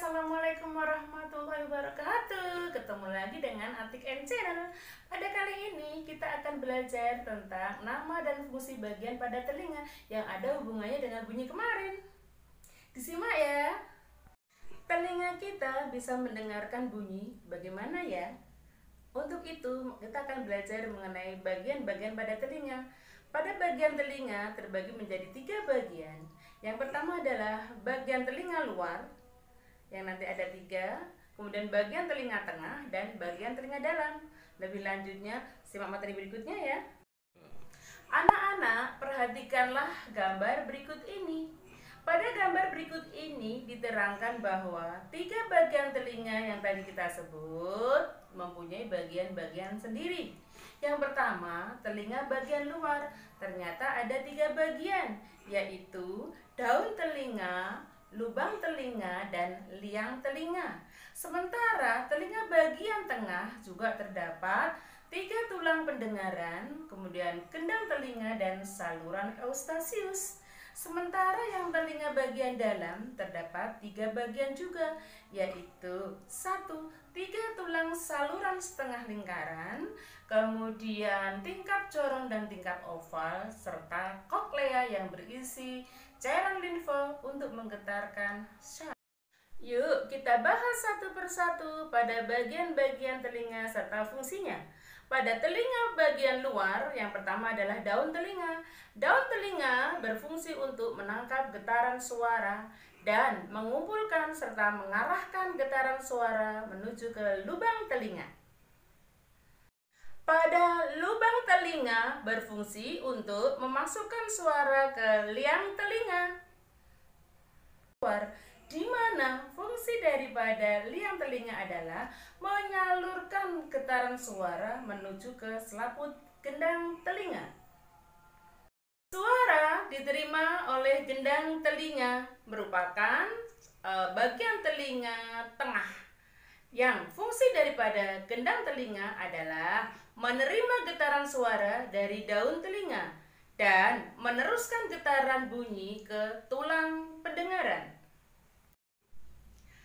Assalamualaikum warahmatullahi wabarakatuh. Ketemu lagi dengan Atik and Channel. Pada kali ini kita akan belajar tentang nama dan fungsi bagian pada telinga yang ada hubungannya dengan bunyi kemarin. Disimak ya. Telinga kita bisa mendengarkan bunyi bagaimana ya? Untuk itu kita akan belajar mengenai bagian-bagian pada telinga. Pada bagian telinga terbagi menjadi 3 bagian. Yang pertama adalah bagian telinga luar, yang nanti ada 3, kemudian bagian telinga tengah dan bagian telinga dalam. Lebih lanjutnya simak materi berikutnya ya. Anak-anak, perhatikanlah gambar berikut ini. Pada gambar berikut ini diterangkan bahwa 3 bagian telinga yang tadi kita sebut mempunyai bagian-bagian sendiri. Yang pertama, telinga bagian luar. Ternyata ada 3 bagian, yaitu daun telinga, lubang telinga, dan liang telinga. Sementara telinga bagian tengah juga terdapat 3 tulang pendengaran, kemudian kendang telinga dan saluran eustasius. Sementara yang telinga bagian dalam terdapat 3 bagian juga, yaitu 1. 3 tulang saluran setengah lingkaran, kemudian tingkap corong dan tingkap oval, serta koklea yang berisi cairan limfa untuk menggetarkan syaraf. Yuk kita bahas satu persatu pada bagian-bagian telinga serta fungsinya. Pada telinga bagian luar, yang pertama adalah daun telinga. Daun telinga berfungsi untuk menangkap getaran suara dan mengumpulkan serta mengarahkan getaran suara menuju ke lubang telinga. Pada lubang telinga berfungsi untuk memasukkan suara ke liang telinga, di mana fungsi daripada liang telinga adalah menyalurkan getaran suara menuju ke selaput gendang telinga. Suara diterima oleh gendang telinga merupakan bagian telinga tengah, yang fungsi daripada gendang telinga adalah menerima getaran suara dari daun telinga dan meneruskan getaran bunyi ke tulang pendengaran.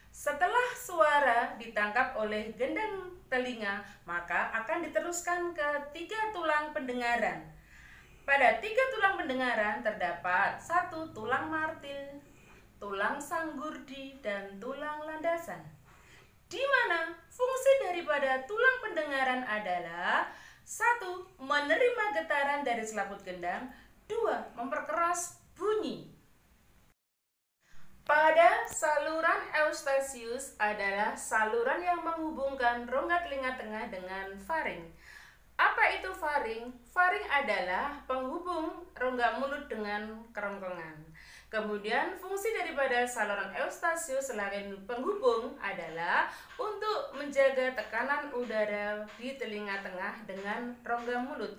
Setelah suara ditangkap oleh gendang telinga, maka akan diteruskan ke 3 tulang pendengaran. Pada 3 tulang pendengaran terdapat 1 tulang martil, tulang sanggurdi, dan tulang landasan. Di mana fungsi daripada tulang pendengaran adalah 1. Menerima getaran dari selaput gendang, 2. Memperkeras bunyi. Pada saluran eustasius adalah saluran yang menghubungkan rongga telinga tengah dengan faring. Apa itu faring? Faring adalah penghubung rongga mulut dengan kerongkongan. Kemudian fungsi daripada saluran eustasius selain penghubung adalah untuk menjaga tekanan udara di telinga tengah dengan rongga mulut.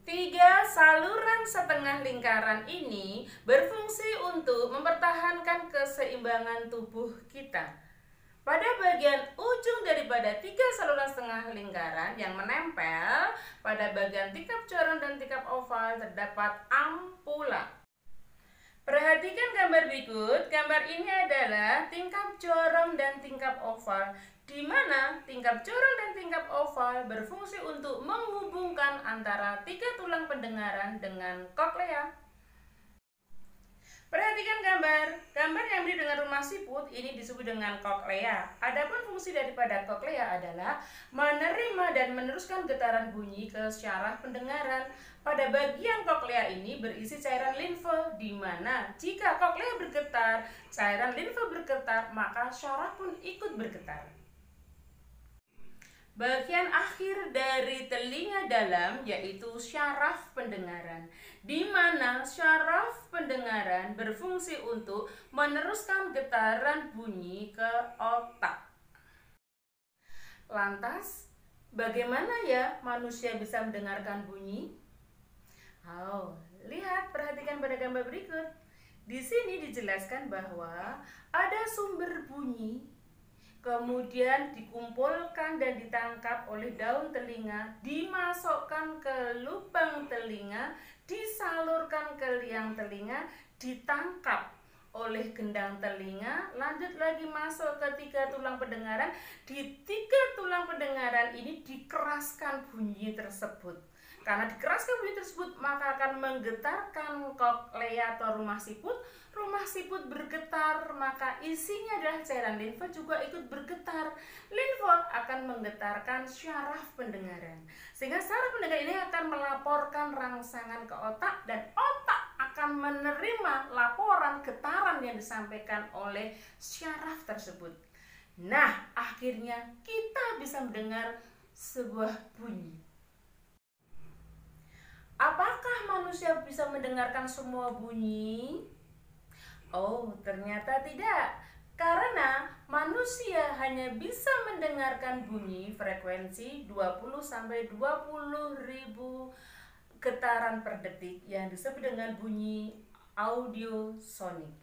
3 saluran setengah lingkaran ini berfungsi untuk mempertahankan keseimbangan tubuh kita. Pada bagian ujung daripada 3 saluran setengah lingkaran yang menempel pada bagian tingkap corong dan tingkap oval terdapat ampula. Perhatikan gambar berikut. Gambar ini adalah tingkap corong dan tingkap oval, di mana tingkap corong dan tingkap oval berfungsi untuk menghubungkan antara 3 tulang pendengaran dengan koklea. Perhatikan gambar yang mirip dengan rumah siput ini disebut dengan koklea. Adapun fungsi daripada koklea adalah menerima dan meneruskan getaran bunyi ke syaraf pendengaran. Pada bagian koklea ini berisi cairan limfa, di mana jika koklea bergetar, cairan limfa bergetar, maka syaraf pun ikut bergetar. Bagian akhir dari telinga dalam yaitu syaraf pendengaran, di mana syaraf pendengaran berfungsi untuk meneruskan getaran bunyi ke otak. Lantas, bagaimana ya manusia bisa mendengarkan bunyi? Lihat, perhatikan pada gambar berikut. Di sini dijelaskan bahwa ada sumber bunyi, kemudian dikumpulkan dan ditangkap oleh daun telinga, dimasukkan ke lubang telinga, disalurkan ke liang telinga, ditangkap oleh gendang telinga, lanjut lagi masuk ke 3 tulang pendengaran. Di 3 tulang pendengaran ini dikeraskan bunyi tersebut. Karena dikeraskan bunyi tersebut, maka akan menggetarkan koklea atau rumah siput. Rumah siput bergetar, maka isinya adalah cairan limfa juga ikut bergetar. Limfa akan menggetarkan syaraf pendengaran. Sehingga syaraf pendengaran ini akan melaporkan rangsangan ke otak, dan otak akan menerima laporan getaran yang disampaikan oleh syaraf tersebut. Nah, akhirnya kita bisa mendengar sebuah bunyi. Apakah manusia bisa mendengarkan semua bunyi? Oh, ternyata tidak. Karena manusia hanya bisa mendengarkan bunyi frekuensi 20-20 ribu getaran per detik yang disebut dengan bunyi audiosonik.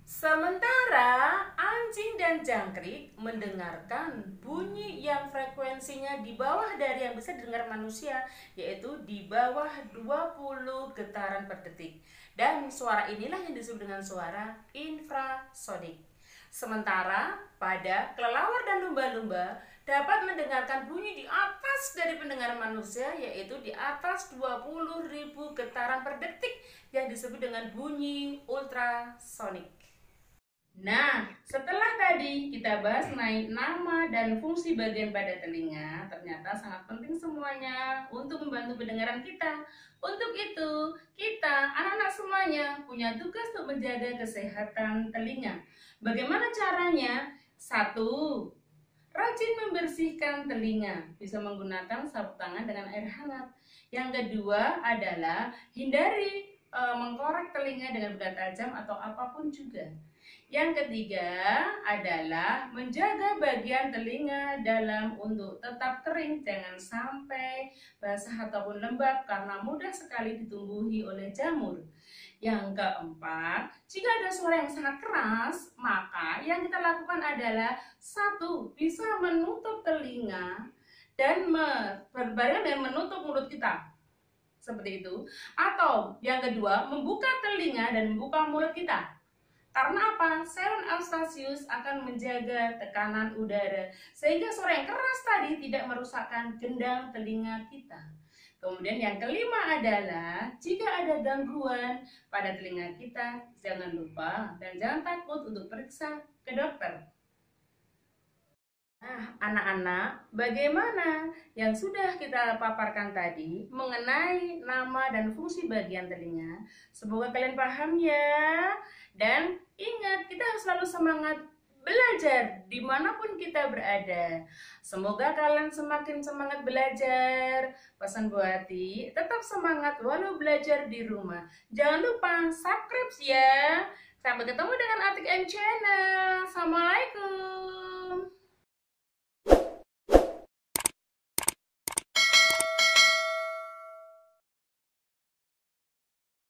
Sementara anjing dan jangkrik mendengarkan bunyi yang frekuensinya di bawah dari yang bisa didengar manusia, yaitu di bawah 20 getaran per detik. Dan suara inilah yang disebut dengan suara infrasonik. Sementara pada kelelawar dan lumba-lumba dapat mendengarkan bunyi di atas dari pendengaran manusia, yaitu di atas 20 ribu getaran per detik yang disebut dengan bunyi ultrasonik. Nah, setelah tadi kita bahas mengenai nama dan fungsi bagian pada telinga, ternyata sangat penting semuanya untuk membantu pendengaran kita. Untuk itu, kita anak-anak semuanya punya tugas untuk menjaga kesehatan telinga. Bagaimana caranya? 1. Rajin membersihkan telinga, bisa menggunakan sapu tangan dengan air hangat. Yang kedua adalah hindari mengkorek telinga dengan benda tajam atau apapun juga. Yang ketiga adalah menjaga bagian telinga dalam untuk tetap kering, jangan sampai basah ataupun lembab karena mudah sekali ditumbuhi oleh jamur. Yang keempat, jika ada suara yang sangat keras, maka yang kita lakukan adalah 1. Bisa menutup telinga dan berbarengan dengan menutup mulut kita. Seperti itu. Atau yang kedua, membuka telinga dan membuka mulut kita. Karena apa? Saluran Eustachius akan menjaga tekanan udara sehingga suara yang keras tadi tidak merusakkan gendang telinga kita. Kemudian yang kelima adalah jika ada gangguan pada telinga kita, jangan lupa dan jangan takut untuk periksa ke dokter. Nah, anak-anak, bagaimana yang sudah kita paparkan tadi mengenai nama dan fungsi bagian telinga? Semoga kalian paham ya. Dan ingat, kita harus selalu semangat belajar dimanapun kita berada. Semoga kalian semakin semangat belajar. Pesan Bu Hati, tetap semangat walau belajar di rumah. Jangan lupa subscribe ya. Sampai ketemu dengan Atik M Channel. Assalamualaikum.